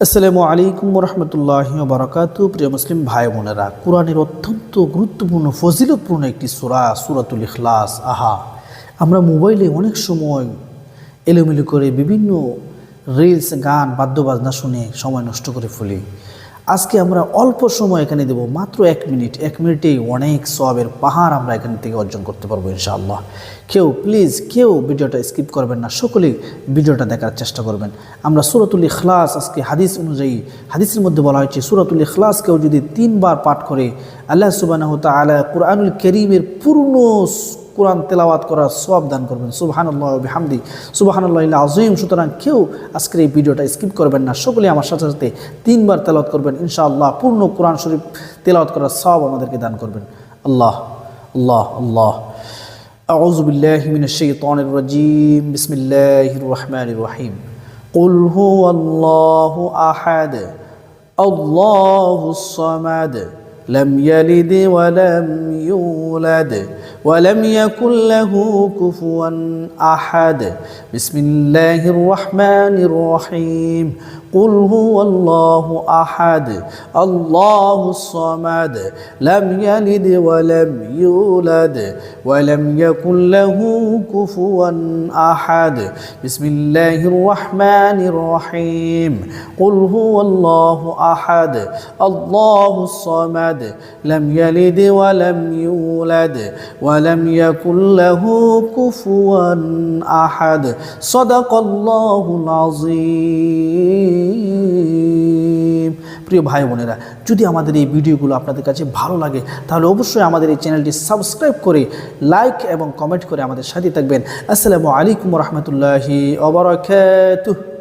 আসসালামু আলাইকুম রহমতুল্লাহি ওয়া বারাকাতুহু। প্রিয় মুসলিম ভাই বোনেরা, কোরআনের অত্যন্ত গুরুত্বপূর্ণ ফজিলতপূর্ণ একটি সূরা সূরাতুল ইখলাস। আমরা মোবাইলে অনেক সময় এলোমেলো করে বিভিন্ন রিলস, গান, বাদ্যবাজনা শুনে সময় নষ্ট করে ফেলি। আজকে আমরা অল্প সময় এখানে দেব, মাত্র 1 মিনিট। 1 মিনিটেই অনেক সওয়াবের পাহাড় আমরা এখান থেকে অর্জন করতে পারবো ইনশাআল্লাহ। কেউ ভিডিওটা স্কিপ করবেন না, সকলেই ভিডিওটা দেখার চেষ্টা করবেন। আমরা সূরাতুল ইখলাস, আজকে হাদিস অনুযায়ী, হাদিসের মধ্যে বলা হয়েছে সূরাতুল ইখলাস কেউ যদি 3 বার পাঠ করে আল্লাহ সুবহানাহু ওয়া তাআলা কুরআনুল কারীমের পূর্ণ কোরআন তেলাওয়াত করার সওয়াব দান করবেন। সুবহানাল্লাহি ওয়া বিহামদি সুবহানাল্লাহিল আযীম। সুতরাং কেউ আজকের এই ভিডিওটা স্কিপ করবেন না, সকলেই আমার সাথে সাথে 3 বার তেলাওয়াত করবেন। ইনশাআল্লাহ পূর্ণ কোরআন শরীফ তেলাওয়াত করার সওয়াব আমাদেরকে দান করবেন। আল্লাহ আল্লাহ আল্লাহ। আউযু বিল্লাহি মিনাশ শাইতানির রাজীম। বিসমিল্লাহির রহমানির রহিম। কুল হুয়াল্লাহু আহাদ আল্লাহুস সামাদ لم يلد ولم يولد ولم يكن له كفوا أحد بسم الله الرحمن الرحيم قل هو الله أحد الله الصمد لم يلد ولم يولد ولم يكن له كفوا أحد بسم الله الرحمن الرحيم قل هو الله أحد الله الصمد لم يلد ولم يولد ولم يكن له كفوا أحد صدق الله العظيم। প্রিয় ভাই বোনেরা, যদি আমাদের এই ভিডিওগুলো আপনাদের কাছে ভালো লাগে তাহলে অবশ্যই আমাদের এই চ্যানেলটি সাবস্ক্রাইব করে লাইক এবং কমেন্ট করে আমাদের সাথে থাকবেন। আসসালামু আলাইকুম রহমতুল্লাহি ওয়া বারাকাতুহু।